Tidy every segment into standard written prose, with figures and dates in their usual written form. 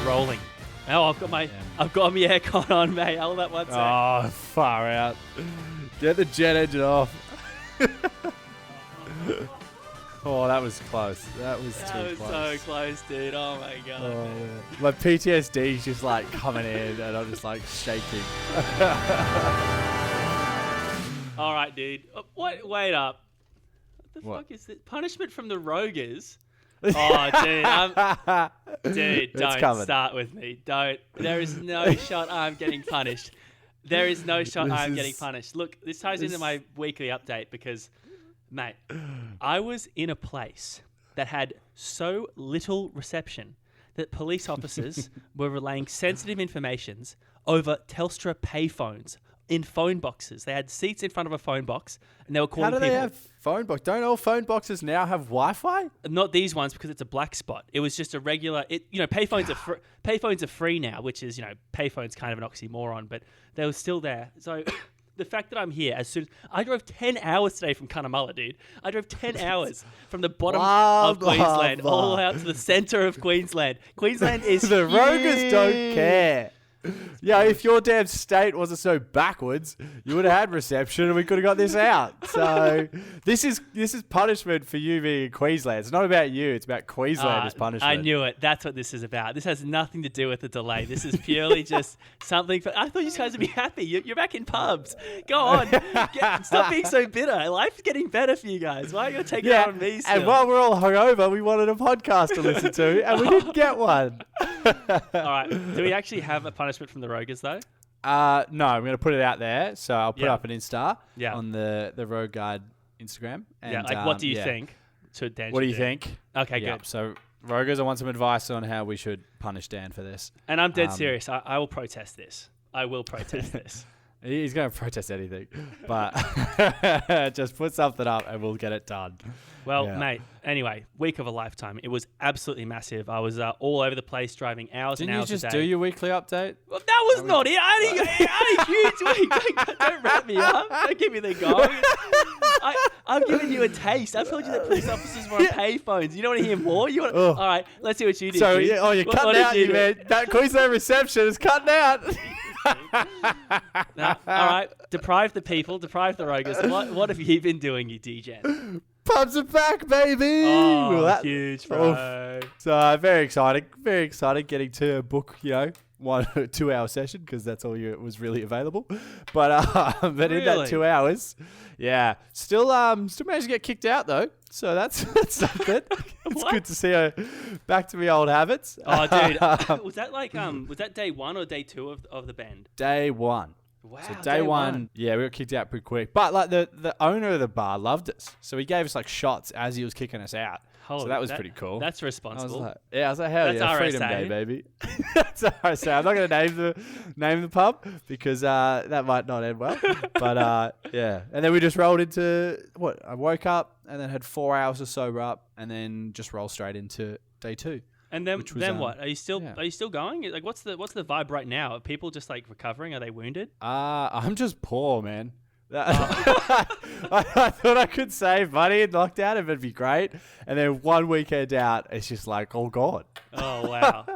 rolling. Oh, I've got my aircon on, mate. Hold that one sec. Oh, far out. Get the jet engine off. Oh, that was close. That was too close. So close, dude. Oh my god. Oh, yeah. My PTSD is just like coming in, and I'm just like shaking. All right, dude. Wait up. What the fuck is this? Punishment from the Rogers? Oh, dude. Don't start with me. Don't. There is no shot I'm getting punished. There is no shot I'm getting punished. Look, this ties into my weekly update because, mate, I was in a place that had so little reception that police officers were relaying sensitive informations over Telstra payphones in phone boxes. They had seats in front of a phone box and they were calling people. How do they have phone box? Don't all phone boxes now have Wi-Fi? Not these ones because it's a black spot. It was just a regular, payphones are payphones are free now, which is, payphones kind of an oxymoron, but they were still there. So the fact that I'm here I drove 10 hours today from Cunnamulla, dude. I drove 10 hours from the bottom of Queensland all the way out to the centre of Queensland. Queensland is the Rogers don't care. Yeah, if your damn state wasn't so backwards, you would have had reception and we could have got this out. So this is punishment for you being in Queensland. It's not about you. It's about Queensland's punishment. I knew it. That's what this is about. This has nothing to do with the delay. This is purely just something. I thought you guys would be happy. You're back in pubs. Go on. Stop being so bitter. Life's getting better for you guys. Why are you taking it on me still? And while we're all hungover, we wanted a podcast to listen to, and we didn't get one. All right. Do we actually have a punishment from the Rogers though? No, I'm going to put it out there. So I'll put up an Insta on the Road Guide Instagram. And, what do you think? What do you think? Okay, good. So Rogers, I want some advice on how we should punish Dan for this. And I'm dead serious. I will protest this. I will protest this. He's going to protest anything, but just put something up and we'll get it done. Well, mate, anyway, week of a lifetime. It was absolutely massive. I was all over the place driving hours and hours a day. Didn't you just do your weekly update? Well, that was not it. I had a huge week. Don't wrap me up. Don't give me the go. I've given you a taste. I've told you that police officers were on payphones. You don't want to hear more? All right, let's see what you did. So, you're cutting out, man. That Queensland reception is cutting out. All right, deprive the people, deprive the Rogers. What have you been doing, you degen? Pubs are back, baby. Oh, huge, bro. So very exciting getting to book, 1 or 2 hour session because that's all was really available. But in that 2 hours, still managed to get kicked out though. So that's something. It's good to see her back to my old habits. Oh, dude, was that day 1 or day 2 of the band? Day 1. Wow. So day one, we got kicked out pretty quick. But like the owner of the bar loved us, so he gave us like shots as he was kicking us out. So that was pretty cool. That's responsible. I was like, hell that's yeah, RSA. Freedom Day, baby. That's RSA. I'm not going to name the pub because that might not end well. But and then we just rolled into I woke up and then had 4 hours of sober up, and then just roll straight into day 2. And then what? Are you still going? Like, what's the vibe right now? Are people just like recovering? Are they wounded? I'm just poor, man. I thought I could save money in lockdown and it'd be great. And then 1 weekend out, it's just like all gone. Oh, wow.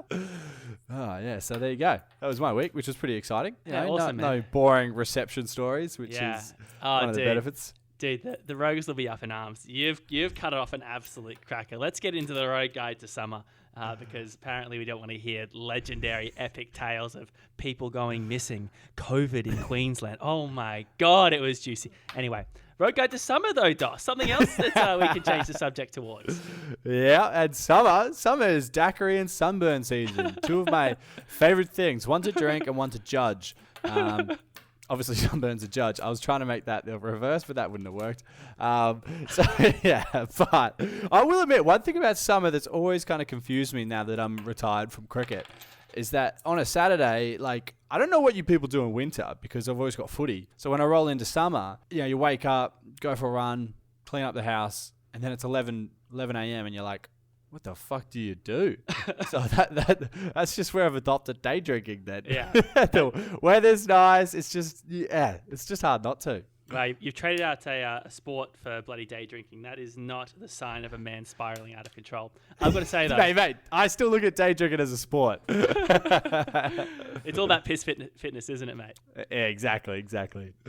So there you go. That was my week, which was pretty exciting. Awesome, man. No boring reception stories, which is one of the benefits. Dude, the Rogers will be up in arms. You've cut it off an absolute cracker. Let's get into the road guide to summer. Because apparently we don't want to hear legendary epic tales of people going missing, COVID in Queensland. Oh my God, it was juicy. Anyway, road guide to summer though, Dos. Something else that we can change the subject towards. Yeah, and summer is daiquiri and sunburn season. 2 of my favorite things, one to drink and one to judge. Obviously, sunburn's a judge. I was trying to make that the reverse, but that wouldn't have worked. But I will admit, one thing about summer that's always kind of confused me now that I'm retired from cricket is that on a Saturday, like, I don't know what you people do in winter because I've always got footy. So when I roll into summer, you wake up, go for a run, clean up the house, and then it's 11 a.m. and you're like, what the fuck do you do? So that's just where I've adopted day drinking then. Yeah. The weather's nice. It's just, it's just hard not to. Well, you've traded out a sport for bloody day drinking. That is not the sign of a man spiraling out of control. I've got to say, though. Mate, I still look at day drinking as a sport. It's all about piss fitness, isn't it, mate? Yeah, exactly.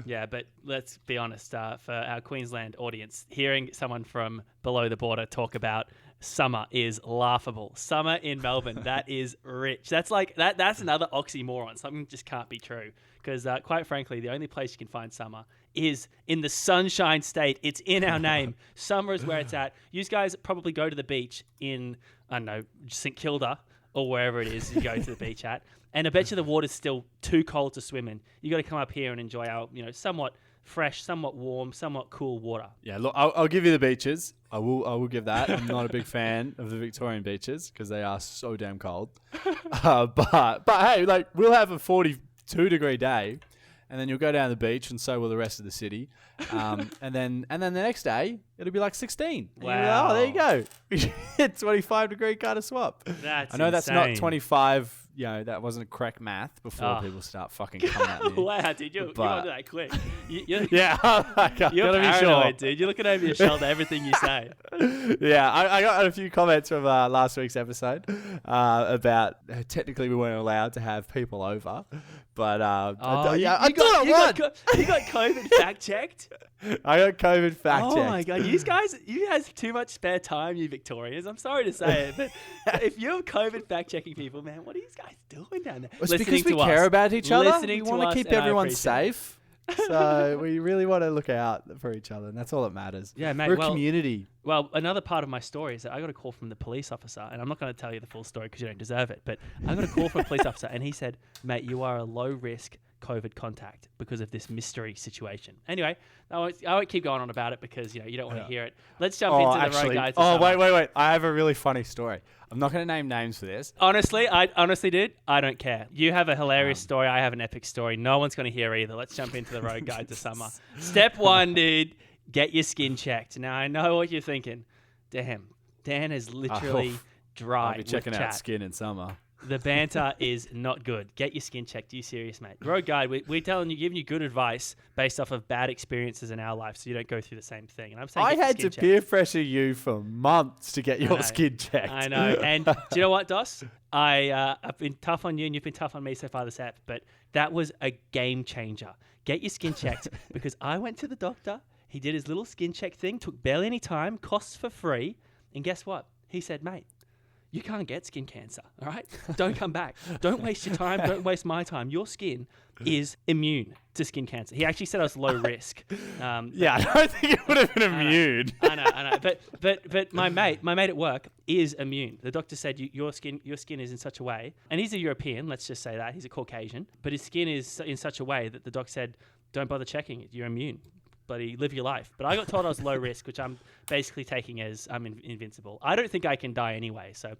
Yeah, but let's be honest. For our Queensland audience, hearing someone from below the border talk about summer is laughable. Summer in Melbourne, that is rich. That's like that's another oxymoron. Something just can't be true. Because quite frankly, the only place you can find summer is in the Sunshine State. It's in our name. Summer is where it's at. You guys probably go to the beach in, I don't know, St Kilda or wherever it is you go to the beach at. And I bet you the water's still too cold to swim in. You got to come up here and enjoy our, somewhat fresh, somewhat warm, somewhat cool water. Yeah, look, I'll give you the beaches. I will give that. I'm not a big fan of the Victorian beaches because they are so damn cold. But hey, like we'll have a 42-degree day, and then you'll go down the beach, and so will the rest of the city. And then the next day it'll be like 16. Wow! Oh, there you go. 25-degree kind of swap. That's I know insane. that's not 25. That wasn't correct math before people start fucking coming at me. Wow, dude, you're onto that quick. You're Gotta paranoid, be sure. dude. You're looking over your shoulder everything you say. Yeah, I got a few comments from last week's episode about technically we weren't allowed to have people over, but you got COVID fact checked. I got COVID fact checked. Oh my god, you guys have too much spare time, you Victorians. I'm sorry to say it, but if you're COVID fact checking people, man, what are you guys doing down there? It's because we care about each other. We want to keep everyone safe. So we really want to look out for each other, and that's all that matters. Yeah, mate. We're a community. Well, another part of my story is that I got a call from the police officer, and I'm not going to tell you the full story because you don't deserve it, but I got a call from a police officer, and he said, mate, you are a low-risk COVID contact because of this mystery situation. Anyway, I won't keep going on about it because you don't want to hear it. Let's jump into the road guides. Wait. I have a really funny story. I'm not going to name names for this. Honestly, dude, I don't care. You have a hilarious story. I have an epic story. No one's going to hear either. Let's jump into the road guide to summer. Step 1, dude, get your skin checked. Now, I know what you're thinking. Damn, Dan is literally dry. I'll be checking out skin in summer. The banter is not good. Get your skin checked. Are you serious, mate? Road guide, we're telling you, giving you good advice based off of bad experiences in our life, so you don't go through the same thing. And I'm saying I had to peer pressure you for months to get your skin checked. I know. And do you know what, Dos? I've been tough on you, and you've been tough on me so far this app, but that was a game changer. Get your skin checked because I went to the doctor. He did his little skin check thing, took barely any time, costs for free, and guess what? He said, mate, you can't get skin cancer, all right? Don't come back. Don't waste your time. Don't waste my time. Your skin is immune to skin cancer. He actually said I was low risk. I don't think it would have been immune. I know. But my mate at work is immune. The doctor said your skin is in such a way, and he's a European, let's just say that. He's a Caucasian, but his skin is in such a way that the doc said, don't bother checking it. You're immune. Bloody live your life. But I got told I was low risk, which I'm basically taking as I'm invincible. I don't think I can die anyway. So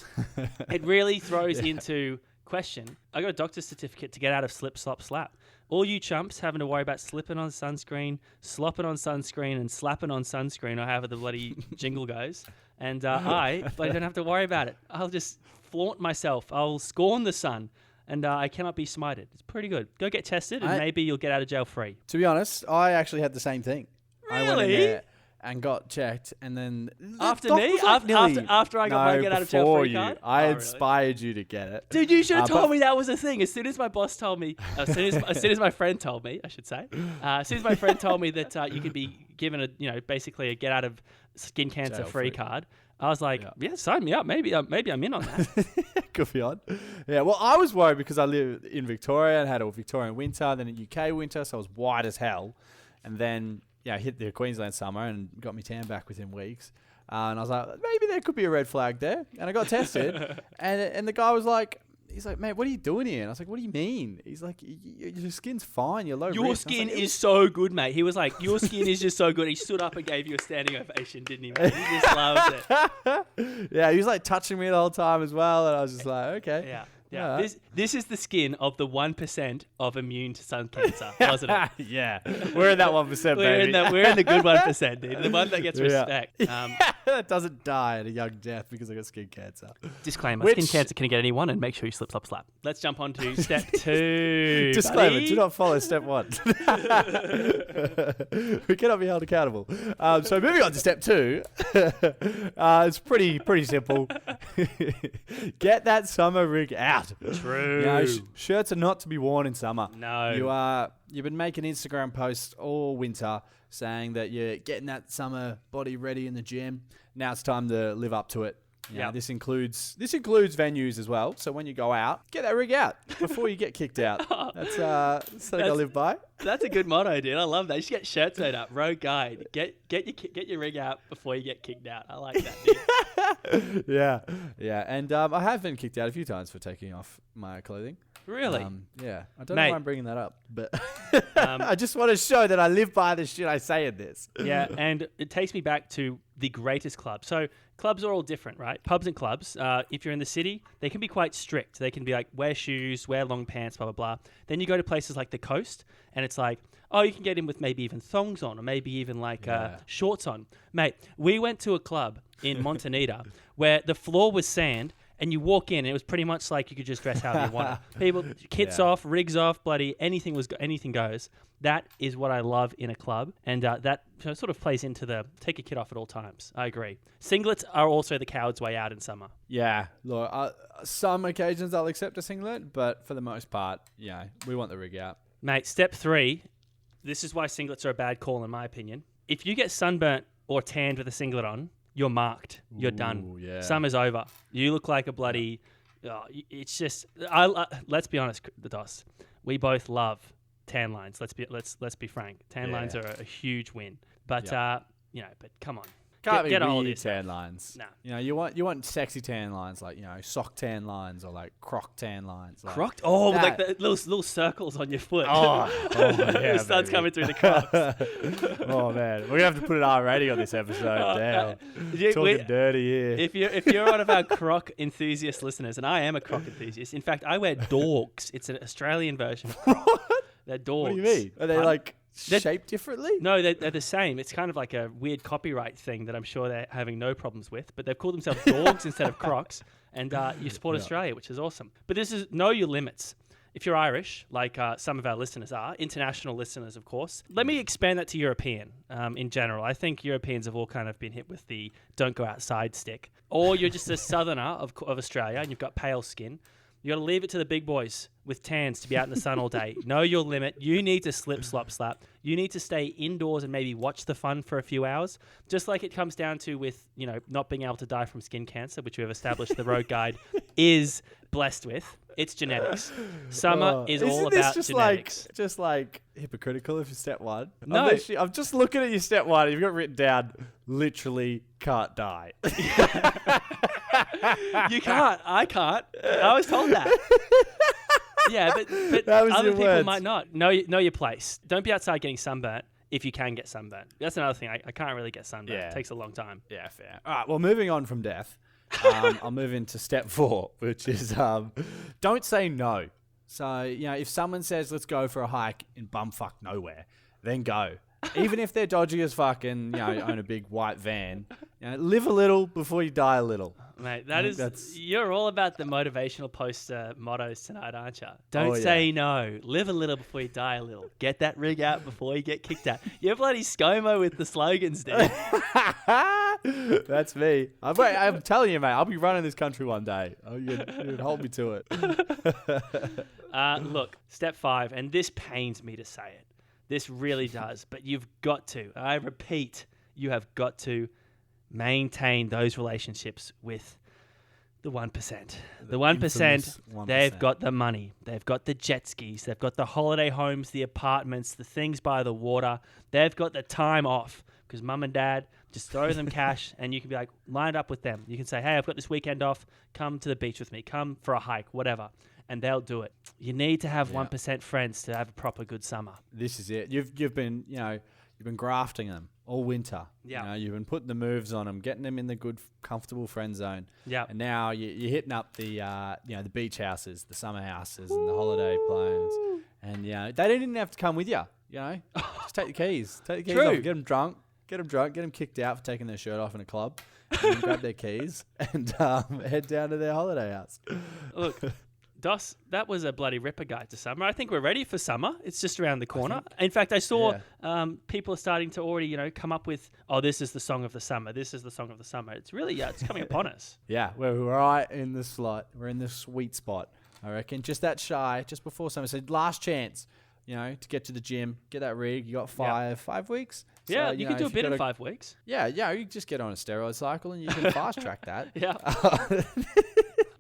it really throws into question. I got a doctor's certificate to get out of slip, slop, slap. All you chumps having to worry about slipping on sunscreen, slopping on sunscreen, and slapping on sunscreen, or however the bloody jingle goes. And I don't have to worry about it. I'll just flaunt myself. I'll scorn the sun. And I cannot be smited. It's pretty good. Go get tested, and maybe you'll get out of jail free. To be honest, I actually had the same thing. Really? I went in there and got checked, and then after me, after I got my get out of jail free card. I inspired you to get it, dude. You should have told me that was a thing. As soon as my boss told me, as soon as my friend told me, I should say, as soon as my friend told me that you could be given basically a get out of skin cancer free card. I was like, yeah, sign me up. Maybe I'm in on that. Good be on. Yeah, well, I was worried because I live in Victoria and had a Victorian winter, then a UK winter, so I was white as hell. And then, I hit the Queensland summer and got me tan back within weeks. And I was like, maybe there could be a red flag there. And I got tested, and the guy was like, he's like, mate, what are you doing here? And I was like, what do you mean? He's like, your skin's fine. You're low risk. Your skin is so good, mate. He was like, your skin is just so good. He stood up and gave you a standing ovation, didn't he, mate? He just loves it. Yeah, he was like touching me the whole time as well. And I was just like, okay. Yeah. Right. This is the skin of the 1% of immune to sun cancer, wasn't it? Yeah. We're in that 1%, baby. We're in the good 1%, dude. The one that gets respect. that doesn't die at a young death because I got skin cancer. Disclaimer, skin cancer can get anyone, and make sure you slip, slop, slap. Let's jump on to step 2. Disclaimer, do not follow step 1. We cannot be held accountable. So moving on to step 2. It's pretty simple. Get that summer rig out. True. You know, shirts are not to be worn in summer. No. You've been making Instagram posts all winter saying that you're getting that summer body ready in the gym. Now it's time to live up to it. Yeah, this includes venues as well. So when you go out, get that rig out before you get kicked out. That's something I live by. That's a good motto, dude. I love that. You should get shirts made up. Road guide. Get your rig out before you get kicked out. I like that, dude. Yeah. And I have been kicked out a few times for taking off my clothing. Really? Yeah. I don't know why I'm bringing that up, but I just want to show that I live by the shit I say in this. Yeah, and it takes me back to the greatest club. So clubs are all different, right? Pubs and clubs, if you're in the city, they can be quite strict. They can be like, wear shoes, wear long pants, blah, blah, blah. Then you go to places like the coast, and it's like, oh, you can get in with maybe even thongs on, or maybe even like shorts on. Mate, we went to a club in Montenegro where the floor was sand, and you walk in, and it was pretty much like you could just dress however you wanted. People, kits off, rigs off, bloody anything goes. That is what I love in a club, and that sort of plays into the take a kit off at all times. I agree. Singlets are also the coward's way out in summer. Yeah, look, some occasions I'll accept a singlet, but for the most part, yeah, we want the rig out. Mate, step 3, this is why singlets are a bad call in my opinion. If you get sunburnt or tanned with a singlet on, you're marked. You're done. Yeah. Summer's over. You look like a bloody... it's just... let's be honest, the DOS. We both love tan lines. Let's be frank. Tan lines are a huge win. But, but come on. Can't get be all weird this tan lines. No. You know, you want sexy tan lines, like, you know, sock tan lines or like croc tan lines. Like croc? Oh, with like the little circles on your foot. Yeah. The sun's coming through the crocs. Oh man, we're gonna have to put an R rating on this episode. Damn, talking dirty here. If you're one of our croc enthusiast listeners, and I am a croc enthusiast. In fact, I wear dorks. It's an Australian version of croc. They're dorks. What do you mean? Are they shaped differently? No, they're the same. It's kind of like a weird copyright thing that I'm sure they're having no problems with. But they've called themselves dogs instead of crocs. And you support Australia, which is awesome. But this is know your limits. If you're Irish, like some of our listeners are, international listeners, of course, let me expand that to European in general. I think Europeans have all kind of been hit with the don't go outside stick. Or you're just a southerner of Australia and you've got pale skin. You got to leave it to the big boys with tans to be out in the sun all day. Know your limit. You need to slip, slop, slap. You need to stay indoors and maybe watch the fun for a few hours. Just like it comes down to with, not being able to die from skin cancer, which we have established the road guide is blessed with. It's genetics. Summer is all about genetics. Just like hypocritical if you're step 1. No. I'm just looking at your step 1. You've got written down, literally can't die. You can't. I can't. I was told that. Yeah, but other people might not. Know your place. Don't be outside getting sunburnt if you can get sunburnt. That's another thing. I can't really get sunburnt. Yeah. It takes a long time. Yeah, fair. All right, well, moving on from death, I'll move into step 4, which is don't say no. So, if someone says, let's go for a hike in bumfuck nowhere, then go. Even if they're dodgy as fuck and, own a big white van, live a little before you die a little. Mate, you're all about the motivational poster mottos tonight, aren't you? Don't say no. Live a little before you die a little. Get that rig out before you get kicked out. You're bloody ScoMo with the slogans, dude. That's me. I'm telling you, mate, I'll be running this country one day. You'd hold me to it. Look, step 5, and this pains me to say it. This really does, but you've got to. I repeat, you have got to maintain those relationships with the 1%. The 1%, they've got the money. They've got the jet skis. They've got the holiday homes, the apartments, the things by the water. They've got the time off because mum and dad just throw them cash and you can be like lined up with them. You can say, hey, I've got this weekend off. Come to the beach with me. Come for a hike, whatever. And they'll do it. You need to have 1% friends to have a proper good summer. This is it. You've been, you've been grafting them all winter. Yeah. You've been putting the moves on them, getting them in the good, comfortable friend zone. Yeah. And now you're hitting up the, the beach houses, the summer houses, and the holiday planes. And they didn't have to come with you. Just take the keys. Take the keys off, get them drunk, get them drunk, get them kicked out for taking their shirt off in a club, and then grab their keys and head down to their holiday house. Look, Dos, that was a bloody ripper guide to summer. I think we're ready for summer. It's just around the corner. In fact, I saw people are starting to already, come up with, this is the song of the summer. This is the song of the summer. It's really, it's coming upon us. Yeah, we're right in the slot. We're in the sweet spot, I reckon. Just that shy, just before summer. So last chance, to get to the gym, get that rig. You got 5 weeks. So, yeah, you can do a bit in 5 weeks. Yeah, you just get on a steroid cycle and you can fast track that. Yeah.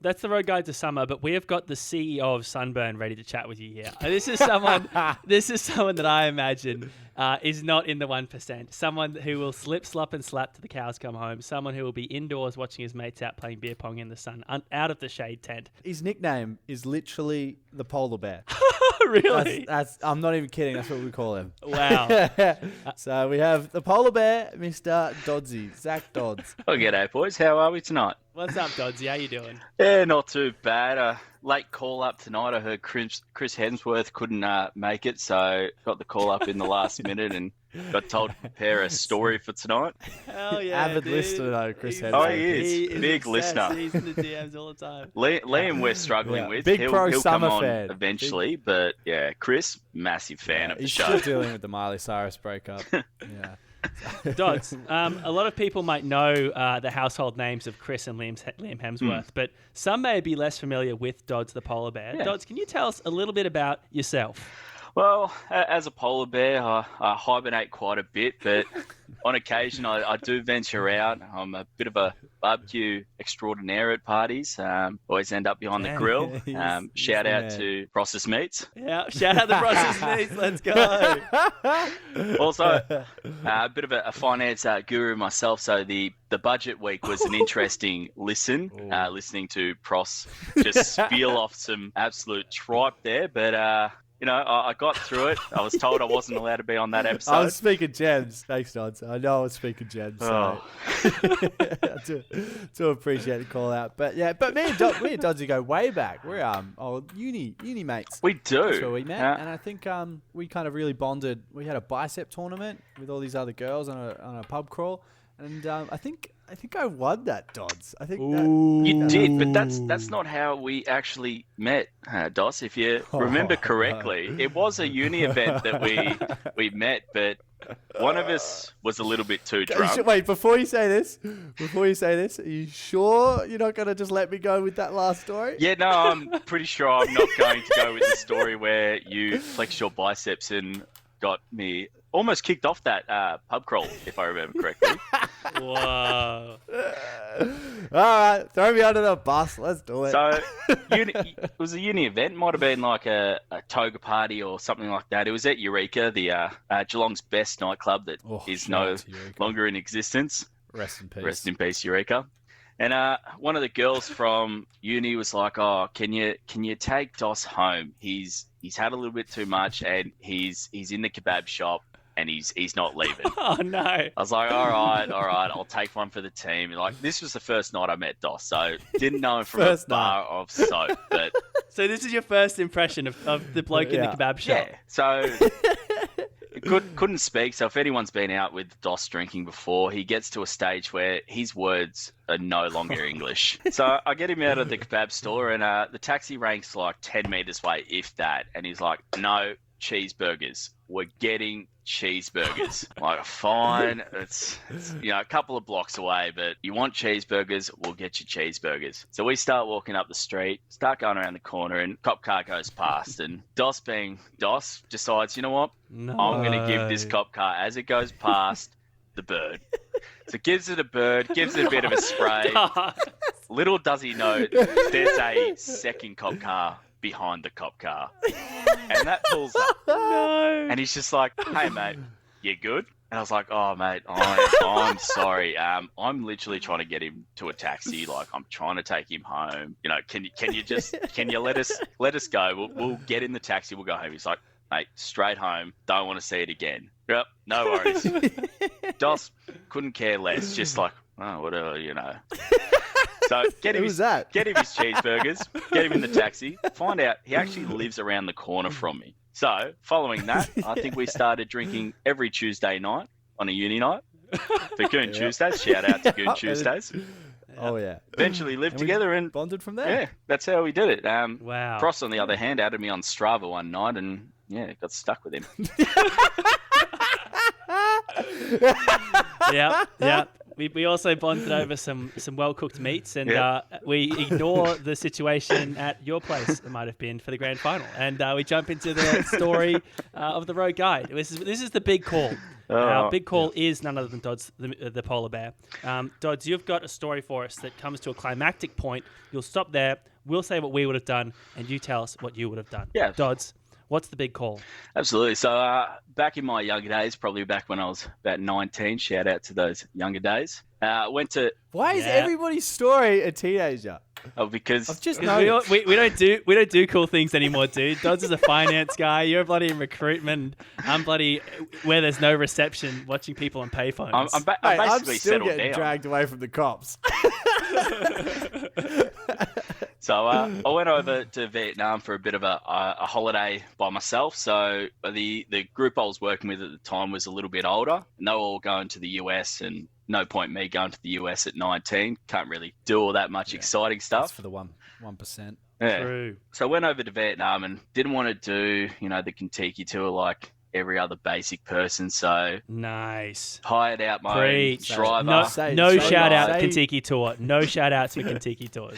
That's the road guide to summer, but we have got the CEO of Sunburn ready to chat with you here. This is someone that I imagine is not in the 1%. Someone who will slip, slop, and slap to the cows come home. Someone who will be indoors watching his mates out playing beer pong in the sun, out of the shade tent. His nickname is literally the polar bear. Really? That's I'm not even kidding. That's what we call him. Wow. So we have the polar bear, Mr. Dodsy, Zach Dodds. Oh, g'day, boys. How are we tonight? What's up, Dodsy? How you doing? Yeah, not too bad. Late call up tonight. I heard Chris Hemsworth couldn't make it, so got the call up in the last minute and got told to prepare a story for tonight. Hell yeah, Avid dude. listener though, Chris Hemsworth. Oh, he is. Big obsessed. listener. He's in the DMs all the time. Liam we're struggling with. Big he'll pro come summer on fan. eventually, but yeah, Chris, massive fan of the He's show. still dealing with the Miley Cyrus breakup. Yeah. Dodds, a lot of people might know the household names of Chris and Liam Hemsworth, but some may be less familiar with Dodds the polar bear. Yeah. Dodds, can you tell us a little bit about yourself? Well, as a polar bear, I hibernate quite a bit, but on occasion I do venture out. I'm a bit of a barbecue extraordinaire at parties. Always end up behind the grill. Shout out to Processed Meats. Yeah, shout out the Processed Meats. Let's go. Also, a bit of a finance guru myself, so the budget week was an interesting listen, listening to Pros just spiel off some absolute tripe there, but I got through it. I was told I wasn't allowed to be on that episode. I was speaking gems. Thanks, Dodds. I know I was speaking gems. So to appreciate the call out. But yeah, me and Doddsy go way back. We're old uni mates. We do. That's where we met, and I think we kind of really bonded. We had a bicep tournament with all these other girls on a pub crawl, and I think I won that, Dodds. I think you did, but that's not how we actually met, Dos. If you remember correctly, it was a uni event that we met, but one of us was a little bit too drunk. Wait, before you say this, are you sure you're not going to just let me go with that last story? Yeah, no, I'm pretty sure I'm not going to go with the story where you flexed your biceps and got me almost kicked off that pub crawl, if I remember correctly. Whoa. All right, throw me under the bus. Let's do it. So it was a uni event. Might have been like a toga party or something like that. It was at Eureka, the Geelong's best nightclub that is no longer in existence. Rest in peace. Rest in peace, Eureka. And one of the girls from uni was like, "Oh, can you take Dos home? He's had a little bit too much, and he's in the kebab shop." And he's not leaving. Oh, no. I was like, all right, I'll take one for the team. And like, this was the first night I met Dos, so didn't know him from a bar of soap. But so this is your first impression of the bloke in the kebab shop? Yeah, so couldn't speak. So if anyone's been out with Dos drinking before, he gets to a stage where his words are no longer English. So I get him out of the kebab store, and the taxi ranks like 10 meters away, if that. And he's like, no, cheeseburgers. We're getting cheeseburgers. Like, fine, it's a couple of blocks away, but you want cheeseburgers, we'll get you cheeseburgers. So we start walking up the street, start going around the corner, and cop car goes past, and Dos being Dos decides, you know what? No. I'm going to give this cop car, as it goes past, the bird. So gives it a bird, gives it a bit of a spray. Little does he know, there's a second cop car behind the cop car. And that pulls up. No. And he's just like, hey, mate, you good? And I was like, oh, mate, I'm sorry. I'm literally trying to get him to a taxi. Like, I'm trying to take him home. Can you let us go? We'll get in the taxi. We'll go home. He's like, mate, straight home. Don't want to see it again. Yep, no worries. Dos couldn't care less. Just like, oh, whatever, So get him his cheeseburgers, get him in the taxi, find out he actually lives around the corner from me. So following that, I think we started drinking every Tuesday night on a uni night. for Goon Tuesdays. Shout out to Goon Tuesdays. Oh, yeah. Eventually lived together and bonded from there. yeah, that's how we did it. Wow. Pross, on the other hand, added me on Strava one night and yeah, got stuck with him. Yeah. We also bonded over some well-cooked meats, and we ignore the situation at your place, it might have been, for the grand final. And we jump into the story of the road guide. This is the big call. Our big call is none other than Dodds, the polar bear. Dodds, you've got a story for us that comes to a climactic point. You'll stop there. We'll say what we would have done, and you tell us what you would have done. Yeah. Dodds, what's the big call? Absolutely. So back in my younger days, probably back when I was about 19, shout out to those younger days. Went to. Why is everybody's story a teenager? Oh, because I've just we noticed. don't do cool things anymore, dude. Dodds is a finance guy. You're bloody in recruitment. I'm bloody where there's no reception, watching on payphones. I'm I'm basically still settled getting down. dragged away from the cops. So I went over to Vietnam for a bit of a holiday by myself. So the group I was working with at the time was a little bit older, and they were all going to the US. And no point me going to the US at 19. Can't really do all that much exciting stuff. That's for the 1%. Yeah. True. So I went over to Vietnam and didn't want to do the Kentucky tour like every other basic person. So Nice. hired out my own driver. No shout out Kentucky tour. No shout outs for Kentucky tours.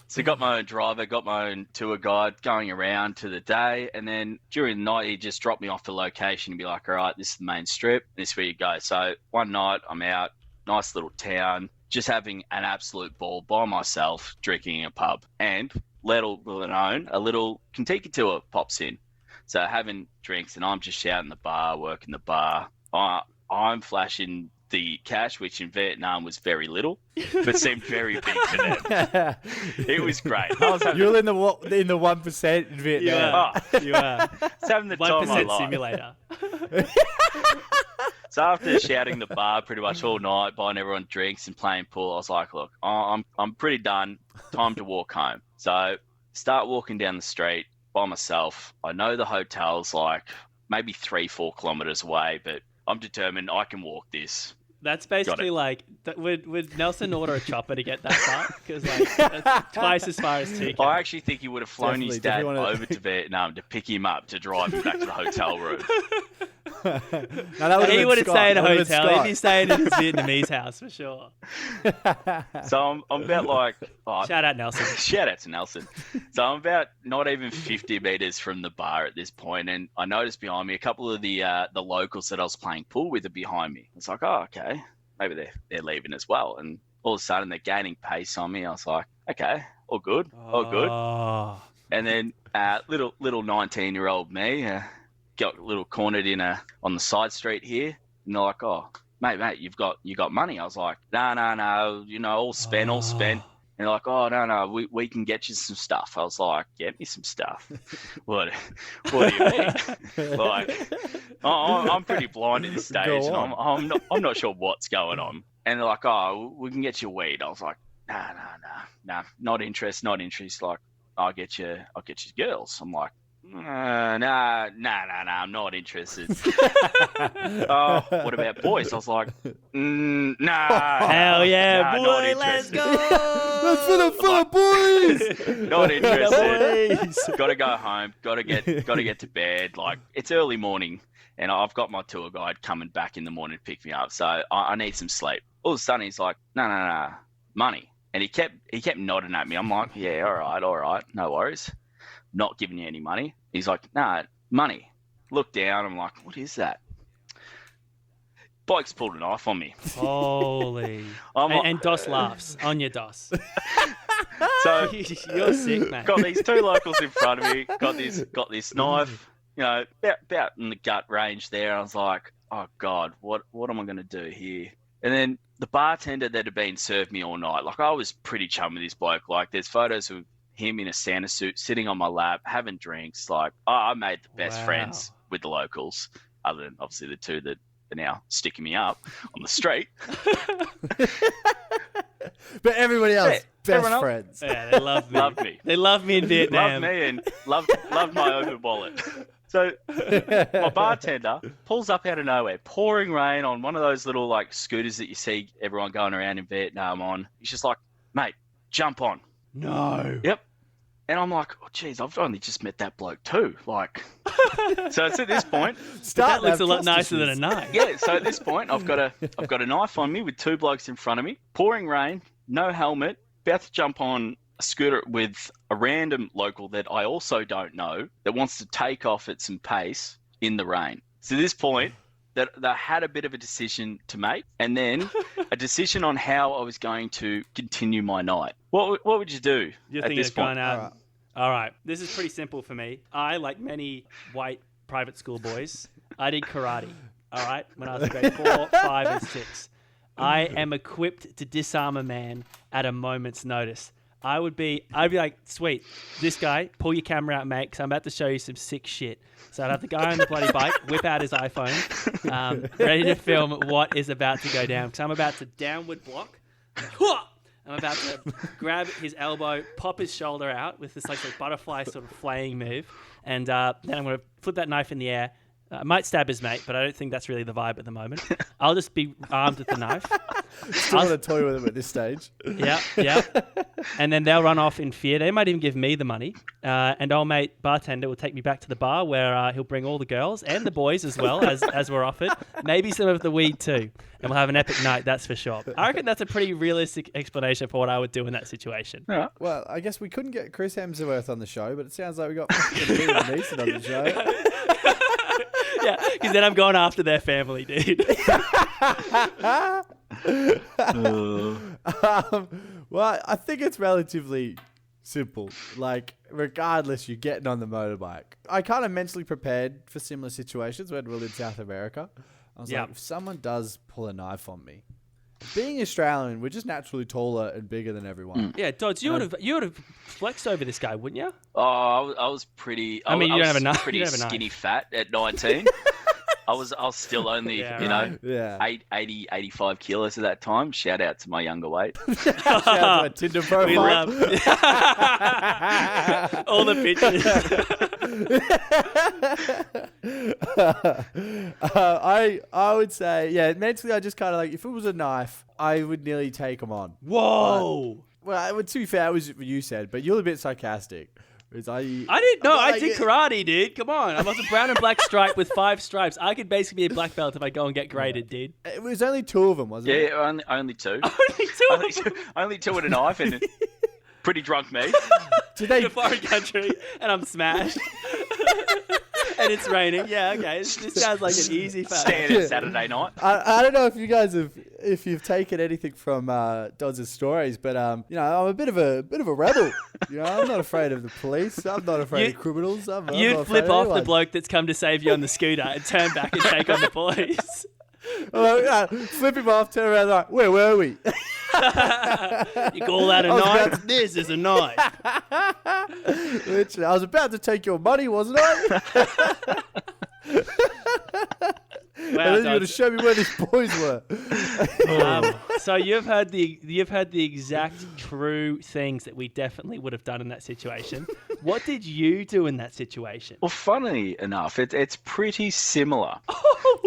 So got my own driver, got my own tour guide, going around to the day, and then during the night he just dropped me off the location and be like, all right, this is the main strip, this is where you go. So one night I'm out, nice little town, just having an absolute ball by myself, drinking in a pub, and little known, a little Kentucky tour pops in. So having drinks and I'm just shouting the bar, working the bar. I'm flashing the cash, which in Vietnam was very little, but seemed very big to them. It was great. You're in the 1% in Vietnam. You are. It's having the time of my 1% life. simulator. So after shouting the bar pretty much all night, buying everyone drinks and playing pool, I was like, look, I'm pretty done. Time to walk home. So start walking down the street by myself. I know the hotel's like maybe 3-4 kilometers away, but I'm determined I can walk this. That's basically like, would Nelson order a chopper to get that far? Because that's twice as far as 2K. I actually think he would have flown his dad over to Vietnam to pick him up to drive him back to the hotel room. He wouldn't stay in a hotel. He'd be staying in his Vietnamese house for sure. So I'm about like... Shout out Nelson. Shout out to Nelson. So I'm about not even 50 meters from the bar at this point, and I noticed behind me a couple of the locals that I was playing pool with are behind me. It's like, oh, okay, maybe they're leaving as well. And all of a sudden they're gaining pace on me. I was like, okay, all good. And then little 19-year-old me got a little cornered on the side street here, and they're like, oh, mate, you got money? I was like, no, all spent. And they're like, oh, no, we can get you some stuff. I was like, get me some stuff. What do you mean? Like, I'm pretty blind at this stage, and I'm not sure what's going on. And they're like, oh, we can get you weed. I was like, nah, not interested. Like, I'll get you girls. I'm like, nah, I'm not interested. Oh, what about boys? I was like, nah. Hell yeah, boy, let's go. Let's for the fun, boys. Not interested. Got to go home. Got to get to bed. Like, it's early morning, and I've got my tour guide coming back in the morning to pick me up. So I need some sleep. All of a sudden, he's like, no, money. And he kept nodding at me. I'm like, yeah, all right, no worries. Not giving you any money. He's like, nah, money. Look down. I'm like, what is that? Bloke's pulled a knife on me. Holy. And Dos laughs on your Dos. So you're sick, man. Got these two locals in front of me. Got this knife. About in the gut range there. I was like, oh God, what am I going to do here? And then the bartender that had been served me all night. Like, I was pretty chum with this bloke. Like, there's photos of him in a Santa suit sitting on my lap having drinks. Like, I made the best friends with the locals, other than obviously the two that are now sticking me up on the street. But everybody else, best friends. Yeah, they love me. Love me. They love me in Vietnam. Love me and love my open wallet. So my bartender pulls up out of nowhere, pouring rain on one of those little like scooters that you see everyone going around in Vietnam on. He's just like, mate, jump on. No. Yep. And I'm like, oh, geez, I've only just met that bloke too. Like, so it's at this point. That looks a lot nicer than a knife. Yeah. So at this point, I've got a knife on me with two blokes in front of me, pouring rain, no helmet, about to jump on a scooter with a random local that I also don't know that wants to take off at some pace in the rain. So at this point, that they had a bit of a decision to make, and then a decision on how I was going to continue my night. What would you do You're at thinking this of going point? out. All right. This is pretty simple for me. I, like many white private school boys, I did karate. All right. When I was in grade 4, 5, and 6. I am equipped to disarm a man at a moment's notice. I'd be like, sweet, this guy, pull your camera out, mate, because I'm about to show you some sick shit. So I'd have the guy on the bloody bike, whip out his iPhone, ready to film what is about to go down. Because I'm about to downward block. I'm about to grab his elbow, pop his shoulder out with this like butterfly sort of flaying move. And then I'm going to flip that knife in the air. I might stab his mate, but I don't think that's really the vibe at the moment. I'll just be armed with the knife. Still want to toy with him at this stage. Yeah. And then they'll run off in fear. They might even give me the money. And old mate bartender will take me back to the bar where he'll bring all the girls and the boys as well, as we're offered. Maybe some of the weed too. And we'll have an epic night, that's for sure. I reckon that's a pretty realistic explanation for what I would do in that situation. Yeah. Well, I guess we couldn't get Chris Hemsworth on the show, but it sounds like we got Liam Neeson on the show. Yeah, because then I'm going after their family, dude. Well, I think it's relatively simple. Like, regardless, you're getting on the motorbike. I kind of mentally prepared for similar situations when we were in South America. I was like, if someone does pull a knife on me, being Australian, we're just naturally taller and bigger than everyone. Yeah, Dodds, you would have flexed over this guy, wouldn't you? Oh, I was pretty. I mean, you don't have a knife. Pretty skinny fat at 19. I was still only, 80, 85 kilos at that time. Shout out to my younger weight. Shout out to my Tinder profile. We love all the pictures. I would say, mentally I just kind of like, if it was a knife, I would nearly take him on. Whoa. Well, to be fair, it was what you said, but you're a bit sarcastic. I didn't know. I did karate, dude. Come on. I was a brown and black stripe with 5 stripes. I could basically be a black belt if I go and get graded, dude. It was only 2 of them, wasn't it? Yeah, only 2. Only 2 with a knife and pretty drunk me. In a foreign country and I'm smashed. And it's raining. Yeah, okay. This sounds like an easy fact. Standard Saturday night. I don't know if you guys if you've taken anything from Dodds' stories, but I'm a bit of a rebel. I'm not afraid of the police. I'm not afraid of criminals. You'd flip off the bloke that's come to save you on the scooter and turn back and take on the police. Flip him off, turn around, like, where were we? You call that a knife? This is a knife. Literally, I was about to take your money, wasn't I? Wow, and then you were to show me where these boys were. So you've heard the exact true things that we definitely would have done in that situation. What did you do in that situation? Well, funny enough, it's pretty similar. Oh,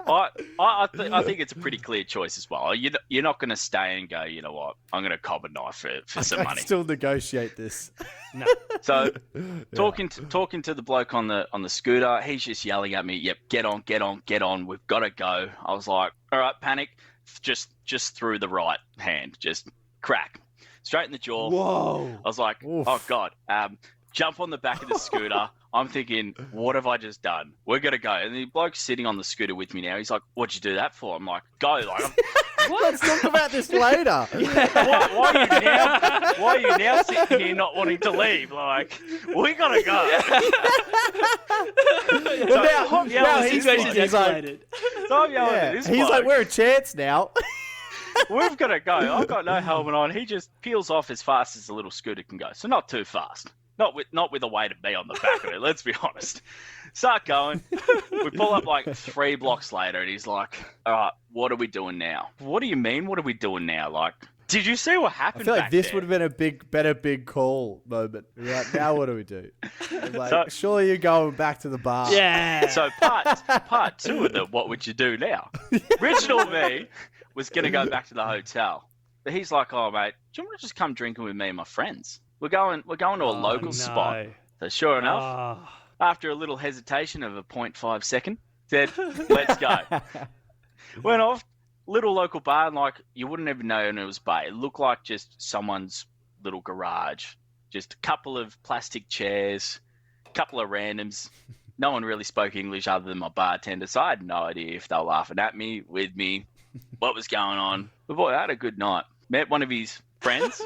what? I think it's a pretty clear choice as well. You're not going to stay and go, you know what, I'm going to cob a knife for some money. Still negotiate this. No. So talking to the bloke on the scooter, he's just yelling at me, "Yep, get on, we've got to go." I was like, all right, panic, just through the right hand, just crack, straight in the jaw. Whoa. I was like, oof. Oh God, jump on the back of the scooter. I'm thinking, what have I just done? We're going to go. And the bloke's sitting on the scooter with me now. He's like, what'd you do that for? I'm like, go. Like, Let's talk about this later. Why are you now sitting here not wanting to leave? Like, we got to go. Now he's escalated. So I'm yelling at this He's bloke. like, we're a chance now. We've got to go. I've got no helmet on. He just peels off as fast as the little scooter can go. So not too fast. Not with a weight of me on the back of it, let's be honest. Start going. We pull up like 3 blocks later and he's like, all right, what are we doing now? What do you mean, what are we doing now? Like, Did you see what I happened? feel like back this there? would have been a better big call moment. Right, now what do we do? Like, So- surely you're going back to the bar. Yeah. So part two of the what would you do now? Original me was gonna go back to the hotel, but he's like, "Oh mate, do you want to just come drinking with me and my friends? We're going to a local spot." So sure enough, Oh. after a little hesitation of a 0.5 second, said, "Let's go." Went off, little local bar, and like you wouldn't even know it was a bar. It looked like just someone's little garage, just a couple of plastic chairs, a couple of randoms. No one really spoke English other than my bartender, so I had no idea if they were laughing at me, with me, what was going on. But boy, I had a good night. Met one of his friends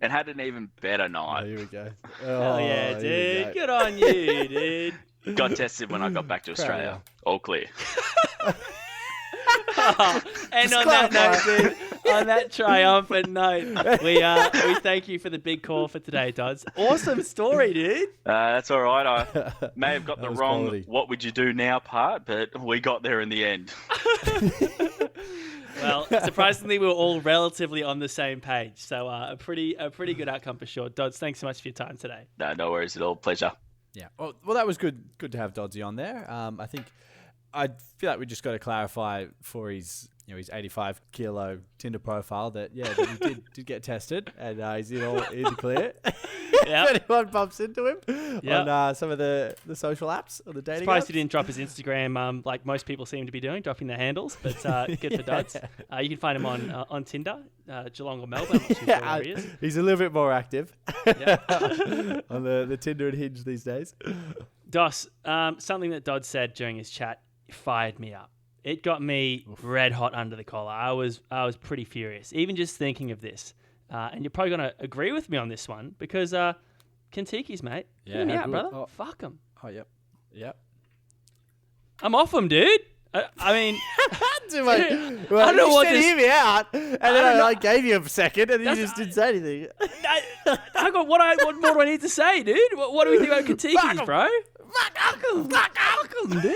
and had an even better Oh, night. here we go. Hell yeah, here we dude. go. Good on you, dude. Got tested when I got back to Australia. All clear. And Just on that note, clarify. dude, on that triumphant note, we thank you for the big call for today, Dodds. Awesome story, dude. That's all right. I may have got That the was wrong quality. "what would you do now" part, but we got there in the end. Well, surprisingly, we were all relatively on the same page, so a pretty good outcome for sure. Dodds, thanks so much for your time today. No worries at all. Pleasure. Yeah. Well, that was good. Good to have Doddsy on there. I think I feel like we just got to clarify for his 85 kilo Tinder profile that that he did get tested and he's in the clear. Yep. If anyone bumps into him Yep. on some of the social apps or the dating Surprised apps. he didn't drop his Instagram like most people seem to be doing, dropping their handles, but good for Dodds. You can find him on Tinder, Geelong or Melbourne. I'm not too sure where he is. He's a little bit more active Yeah. on the Tinder and Hinge these days. Dos, something that Dodd said during his chat fired me up. It got me red hot under the collar. I was pretty furious, even just thinking of this. And you're probably going to agree with me on this one because Kentucky's, mate. Yeah, Hear me how out, good. brother. Oh. Fuck them. Oh, yep. I'm off them, dude. I mean, Dude, I don't know what said this- hear me out, and then don't know. I gave you a second, and you That's- just didn't say anything. I got what more do I need to say, dude? What do we think about Kentucky's, bro? Fuck 'em, dude.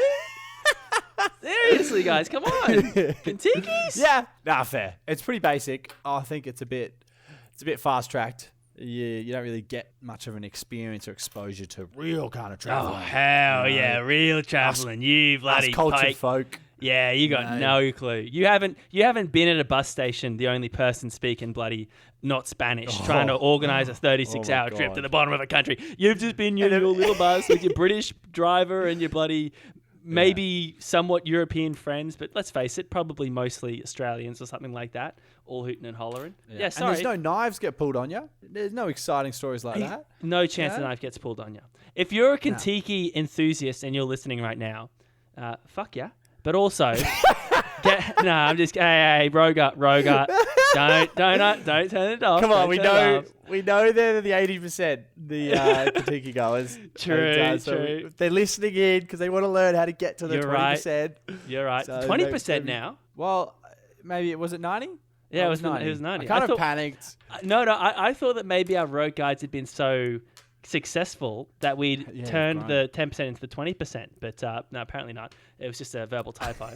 Seriously, guys, come on. Kentucky's? Yeah, fair. It's pretty basic. I think it's a bit fast tracked. You don't really get much of an experience or exposure to real kind of Oh, travel. hell yeah. Real traveling. You Us bloody cultured pike. folk. Yeah, you got no clue. You haven't been at a bus station, the only person speaking bloody not Spanish, trying to organise a 36-hour trip God. to the bottom of a country. You've just been in your little bus with your British driver and your bloody maybe somewhat European friends, but let's face it, probably mostly Australians or something like that, all hooting and hollering. Yeah, sorry. And there's no knives get pulled on you. There's no exciting stories like that. No chance the knife gets pulled on you. If you're a Kentucky enthusiast and you're listening right now, fuck yeah. But also, I'm just, hey, Rogart, don't turn it off. Come on, Don't turn it off. we know they're the 80%, the Kentucky goers. True. So they're listening in because they want to learn how to get to the You're 20%. You're right. So 20% maybe- now. Well, maybe was it 90? Yeah, Oh, it was 90. It was 90. I kind I of thought- panicked. No, I thought that maybe our road guides had been so successful that we'd turned the 10% into the 20%, but no, apparently not. It was just a verbal typo.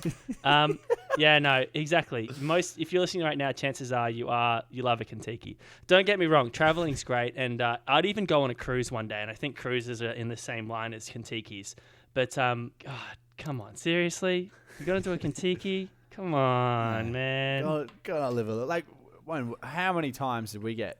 Yeah, no, exactly. If you're listening right now, chances are you love a Kentucky. Don't get me wrong, traveling's great, and I'd even go on a cruise one day, and I think cruises are in the same line as Kentuckys. But God, come on, seriously, you got into a Kentucky? Come on, man. Gotta live a little. Like, how many times did we get,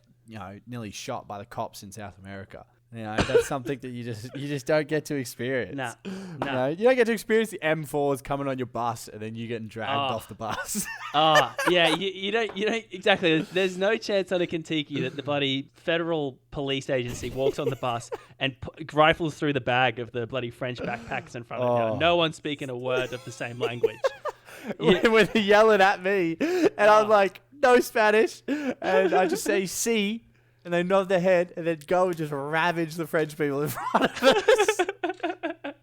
nearly shot by the cops in South America? That's something that you just don't get to experience. Nah. You don't get to experience the M4s coming on your bus and then you getting dragged off the bus. Yeah, you don't exactly. There's no chance on a Kentucky that the bloody federal police agency walks on the bus and rifles through the bag of the bloody French backpacks in front of you. No one's speaking a word of the same language. When they're yelling at me, and I'm like, no Spanish, and I just say "si," and they nod their head, and then go and just ravage the French people in front of us.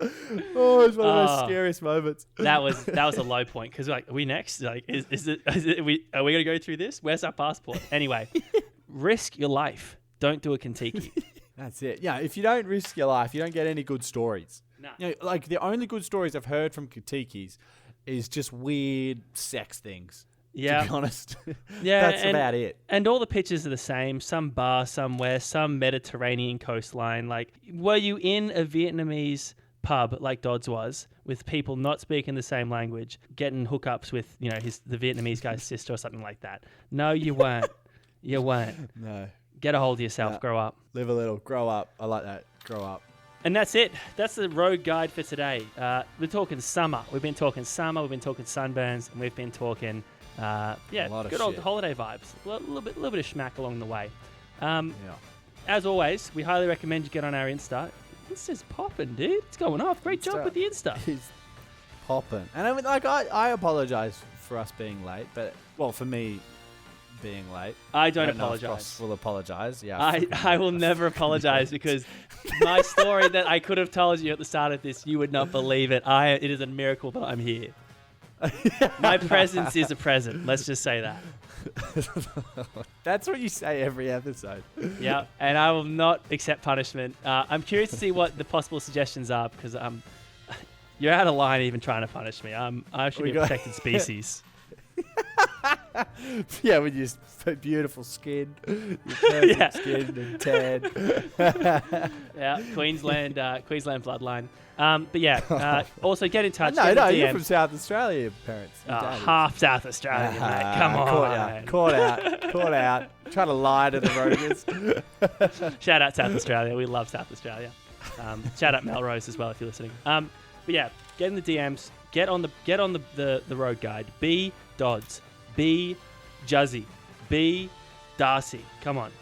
It's one of the most scariest moments. That was a low point because like, are we next? Like, are we gonna go through this? Where's our passport? Anyway, risk your life. Don't do a Kentucky. That's it. Yeah, if you don't risk your life, you don't get any good stories. No. Like the only good stories I've heard from Kentuckys is just weird sex things. Yeah. To be honest. Yeah, That's about it. And all the pictures are the same. Some bar somewhere, some Mediterranean coastline. Like, were you in a Vietnamese pub like Dodds was, with people not speaking the same language, getting hookups with, the Vietnamese guy's sister or something like that? No, you weren't. You weren't. No. Get a hold of yourself. Grow up. Live a little. Grow up. I like that. Grow up. And that's it. That's the road guide for today. We're talking summer. We've been talking summer. We've been talking sunburns. And we've been talking, good old holiday vibes. A little bit of schmack along the way. As always, we highly recommend you get on our Insta. Insta's popping, dude. It's going off. Great job with the Insta. It's popping. And I mean, I apologize for us being late, but, for me being late. I don't apologize. Ross will apologize. Yeah. I will never apologize because my story that I could have told you at the start of this, you would not believe it. It is a miracle that I'm here. My presence is a present. Let's just say that. That's what you say every episode. Yeah, and I will not accept punishment. I'm curious to see what the possible suggestions are because you're out of line even trying to punish me. I should be a protected species. Yeah, with your beautiful skin, your perfect skin and tan. Yeah, Queensland bloodline. But yeah, also get in touch. No, you're from South Australia, your parents. Half South Australia, mate. Come on. Caught out. Trying to lie to the Rogers. Shout out South Australia. We love South Australia. Shout out Melrose as well if you're listening. But yeah, get in the DMs. Get on the road guide. Be Dodds. Be Juzzy. Be Darcy. Come on.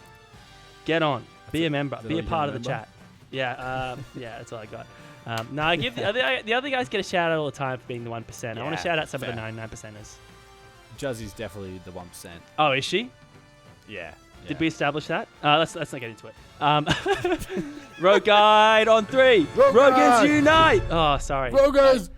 Get on. Be a member. Be a part of the chat. Yeah, that's all I got. I give the other guys get a shout out all the time for being the 1%. I want to shout out some of the 99%ers. Juzzy's definitely the 1%. Oh, is she? Yeah. Did we establish that? Let's not get into it. Road guide on 3. Rogers unite! Oh, sorry. Rogers!